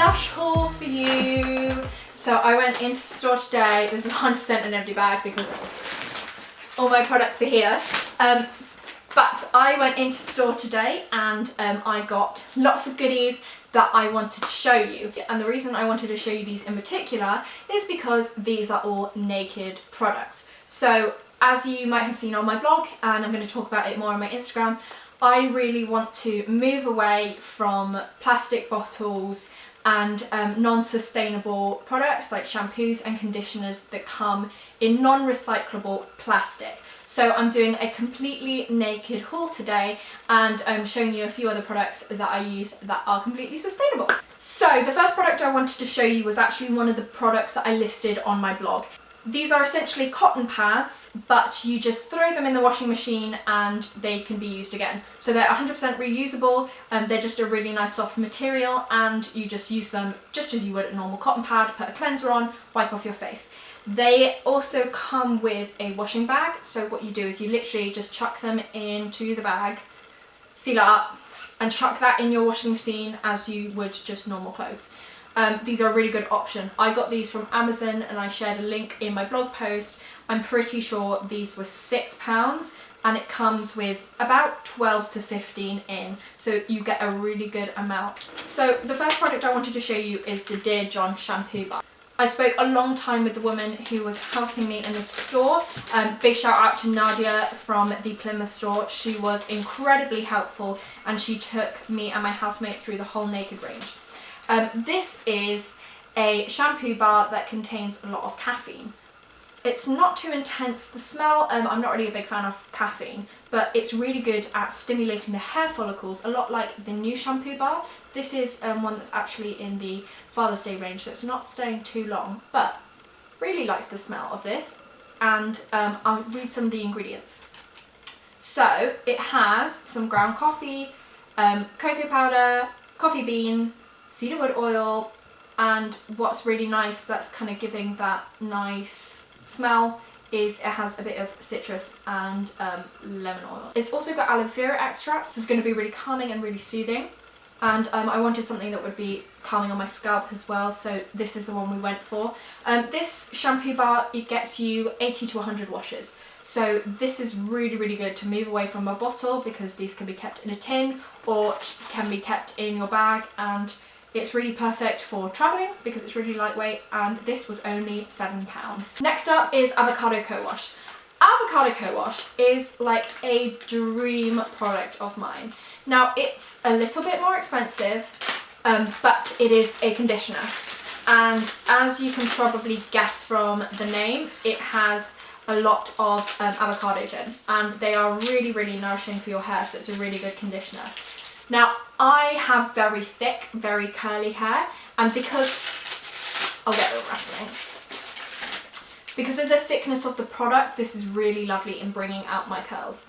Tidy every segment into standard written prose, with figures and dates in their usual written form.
Lush haul for you. So I went into the store today. This is 100% an empty bag because all my products are here. But I went into the store today and I got lots of goodies that I wanted to show you. And the reason I wanted to show you these in particular is because these are all naked products. So as you might have seen on my blog, and I'm going to talk about it more on my Instagram, I really want to move away from plastic bottles and non-sustainable products like shampoos and conditioners that come in non-recyclable plastic. So I'm doing a completely naked haul today and I'm showing you a few other products that I use that are completely sustainable. So the first product I wanted to show you was actually one of the products that I listed on my blog. These are essentially cotton pads, but you just throw them in the washing machine and they can be used again. So they're 100% reusable, they're just a really nice soft material and you just use them just as you would a normal cotton pad, put a cleanser on, wipe off your face. They also come with a washing bag, so what you do is you literally just chuck them into the bag, seal it up and chuck that in your washing machine as you would just normal clothes. These are a really good option. I got these from Amazon and I shared a link in my blog post. I'm pretty sure these were £6 and it comes with about 12 to 15 in, so you get a really good amount. So the first product I wanted to show you is the Dear John shampoo bar. I spoke a long time with the woman who was helping me in the store. Big shout out to Nadia from the Plymouth store. She was incredibly helpful and she took me and my housemate through the whole naked range. This is a shampoo bar that contains a lot of caffeine. It's not too intense, the smell, I'm not really a big fan of caffeine, but it's really good at stimulating the hair follicles, a lot like the new shampoo bar. This is one that's actually in the Father's Day range, so it's not staying too long, but really like the smell of this. And I'll read some of the ingredients. So it has some ground coffee, cocoa powder, coffee bean, cedarwood oil, and what's really nice that's kind of giving that nice smell is it has a bit of citrus and lemon oil. It's also got aloe vera extracts. It's going to be really calming and really soothing, and I wanted something that would be calming on my scalp as well, so this is the one we went for. This shampoo bar, it gets you 80 to 100 washes. So this is really, really good to move away from a bottle because these can be kept in a tin or can be kept in your bag, and it's really perfect for travelling because it's really lightweight, and this was only £7. Next up is Avocado Cowash. Avocado Cowash is like a dream product of mine. Now it's a little bit more expensive, but it is a conditioner. And as you can probably guess from the name, it has a lot of avocados in, and they are really, really nourishing for your hair, so it's a really good conditioner. Now, I have very thick, very curly hair, and because I'll get it rattling. Because of the thickness of the product, this is really lovely in bringing out my curls.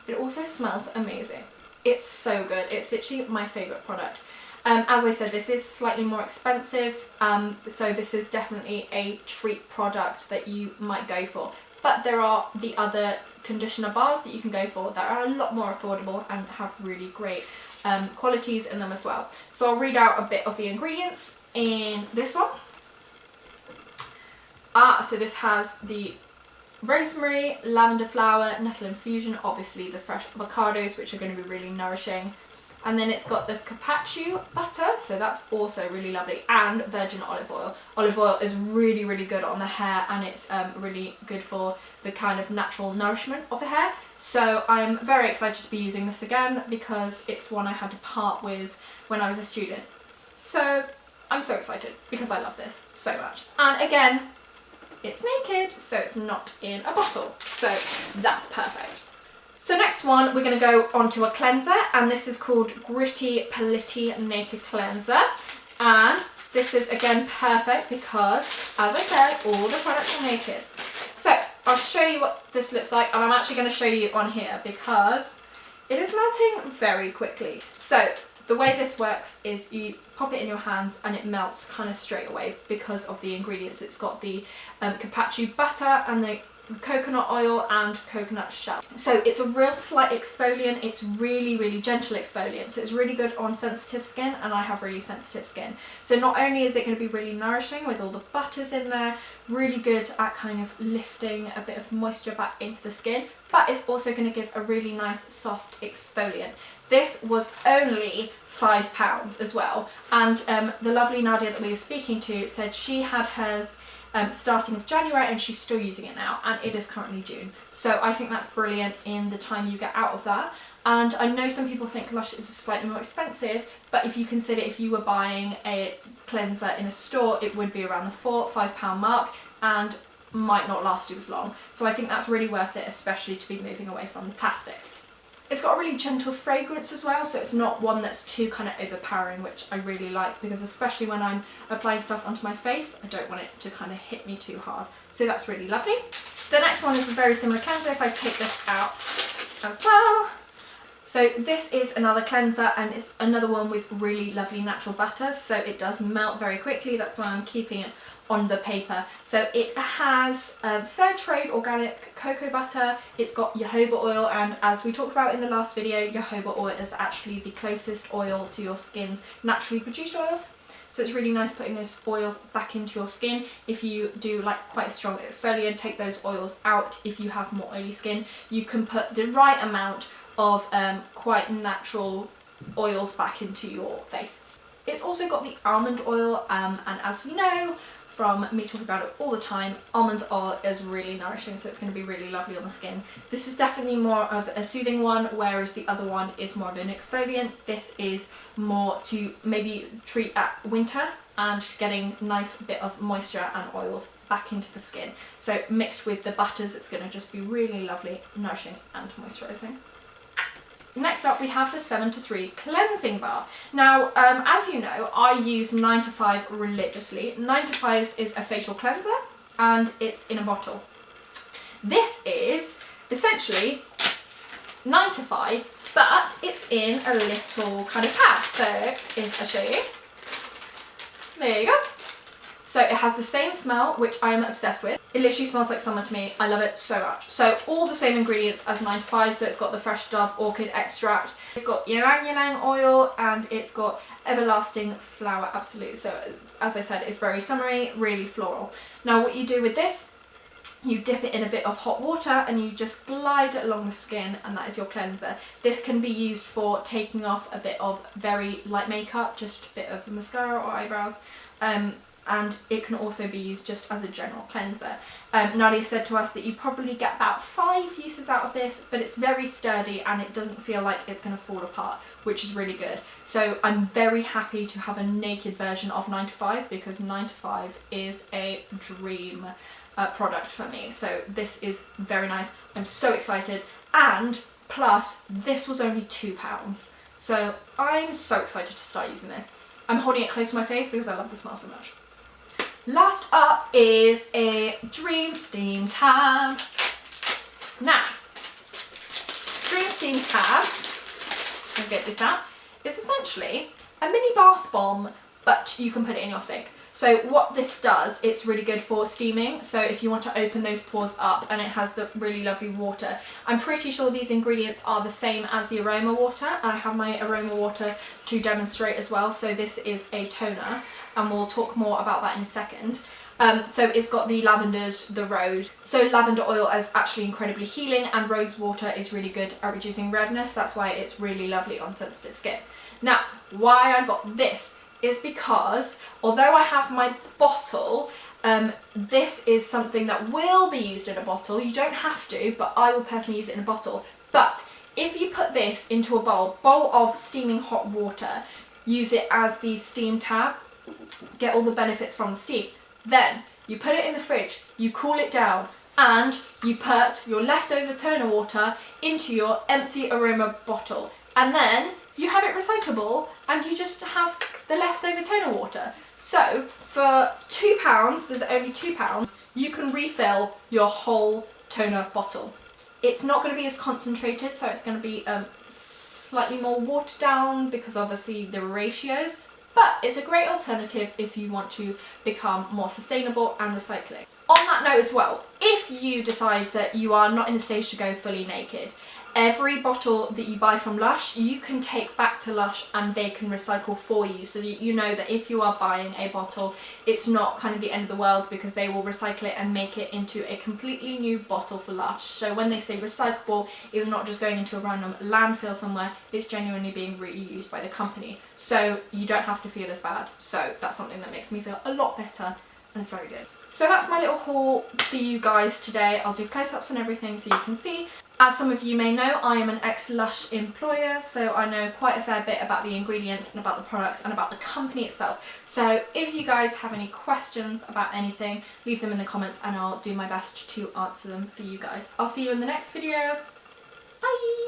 It also smells amazing. It's so good. It's literally my favourite product. As I said, this is slightly more expensive, so this is definitely a treat product that you might go for. But there are the other conditioner bars that you can go for that are a lot more affordable and have really great qualities in them as well. So I'll read out a bit of the ingredients in this one. So this has the rosemary, lavender flower, nettle infusion, obviously the fresh avocados, which are going to be really nourishing. And then it's got the carpaccio butter, so that's also really lovely, and virgin olive oil. Olive oil is really, really good on the hair, and it's really good for the kind of natural nourishment of the hair. So I'm very excited to be using this again because it's one I had to part with when I was a student. So I'm so excited because I love this so much. And again, it's naked, so it's not in a bottle, so that's perfect. So next one, we're going to go on to a cleanser, and this is called Gritty Pelliti Naked Cleanser. And this is again perfect because, as I said, all the products are naked. So I'll show you what this looks like, and I'm actually going to show you on here because it is melting very quickly. So the way this works is you pop it in your hands and it melts kind of straight away because of the ingredients. It's got the carpaccio butter and the coconut oil and coconut shell. So it's a real slight exfoliant. It's really gentle exfoliant, so it's really good on sensitive skin, and I have really sensitive skin. So not only is it going to be really nourishing with all the butters in there, really good at kind of lifting a bit of moisture back into the skin, but it's also going to give a really nice soft exfoliant. This was only £5 as well, and the lovely Nadia that we were speaking to said she had hers starting of January and she's still using it now, and it is currently June. So I think that's brilliant in the time you get out of that. And I know some people think Lush is slightly more expensive, but if you consider if you were buying a cleanser in a store, it would be around the £4-5 mark and might not last you as long. So I think that's really worth it, especially to be moving away from the plastics. It's got a really gentle fragrance as well, so it's not one that's too kind of overpowering, which I really like, because especially when I'm applying stuff onto my face, I don't want it to kind of hit me too hard. So that's really lovely. The next one is a very similar cleanser if I take this out as well. So this is another cleanser, and it's another one with really lovely natural butter, so it does melt very quickly. That's why I'm keeping it on the paper. So it has fair trade organic cocoa butter, it's got jojoba oil, and as we talked about in the last video, jojoba oil is actually the closest oil to your skin's naturally produced oil. So it's really nice putting those oils back into your skin. If you do like quite a strong exfoliant, take those oils out. If you have more oily skin, you can put the right amount of quite natural oils back into your face. It's also got the almond oil, and as we know from me talking about it all the time, almond oil is really nourishing, so it's going to be really lovely on the skin. This is definitely more of a soothing one, whereas the other one is more of an exfoliant. This is more to maybe treat at winter and getting a nice bit of moisture and oils back into the skin. So mixed with the butters, it's going to just be really lovely, nourishing and moisturising. Next up we have the 7 to 3 cleansing bar. Now as you know, I use 9 to 5 religiously. 9 to 5 is a facial cleanser and it's in a bottle. This is essentially 9 to 5, but it's in a little kind of pad. So if I show you, there you go. So it has the same smell, which I am obsessed with. It literally smells like summer to me. I love it so much. So all the same ingredients as 9 to 5. So it's got the fresh dove orchid extract, it's got ylang ylang oil, and it's got everlasting flower absolute. So as I said, it's very summery, really floral. Now what you do with this, you dip it in a bit of hot water and you just glide it along the skin, and that is your cleanser. This can be used for taking off a bit of very light makeup, just a bit of mascara or eyebrows. And it can also be used just as a general cleanser. Nadia said to us that you probably get about 5 uses out of this, but it's very sturdy and it doesn't feel like it's going to fall apart, which is really good. So I'm very happy to have a naked version of 9 to 5, because 9 to 5 is a dream product for me. So this is very nice. I'm so excited, and plus this was only £2. So I'm so excited to start using this. I'm holding it close to my face because I love the smell so much. Last up is a Dream Steam Tab. Now, Dream Steam Tab, I'll get this out, is essentially a mini bath bomb, but you can put it in your sink. So what this does, it's really good for steaming. So if you want to open those pores up, and it has the really lovely water. I'm pretty sure these ingredients are the same as the aroma water. I have my aroma water to demonstrate as well. So this is a toner, and we'll talk more about that in a second. So it's got the lavenders, the rose. So lavender oil is actually incredibly healing, and rose water is really good at reducing redness. That's why it's really lovely on sensitive skin. Now, why I got this is because although I have my bottle, this is something that will be used in a bottle. You don't have to, but I will personally use it in a bottle. But if you put this into a bowl of steaming hot water, use it as the steam tab, get all the benefits from the steam, then you put it in the fridge, you cool it down, and you put your leftover toner water into your empty aroma bottle, and then you have it recyclable and you just have the leftover toner water. So for £2, there's only £2, you can refill your whole toner bottle. It's not going to be as concentrated, so it's going to be slightly more watered down because obviously the ratios, but it's a great alternative if you want to become more sustainable and recycling. On that note as well, if you decide that you are not in a stage to go fully naked, every bottle that you buy from Lush, you can take back to Lush and they can recycle for you, so that you know that if you are buying a bottle, it's not kind of the end of the world, because they will recycle it and make it into a completely new bottle for Lush. So when they say recyclable, it's not just going into a random landfill somewhere, it's genuinely being reused by the company. So you don't have to feel as bad. So that's something that makes me feel a lot better, and it's very good. So that's my little haul for you guys today. I'll do close-ups and everything so you can see. As some of you may know, I am an ex-Lush employer, so I know quite a fair bit about the ingredients and about the products and about the company itself. So if you guys have any questions about anything, leave them in the comments and I'll do my best to answer them for you guys. I'll see you in the next video. Bye!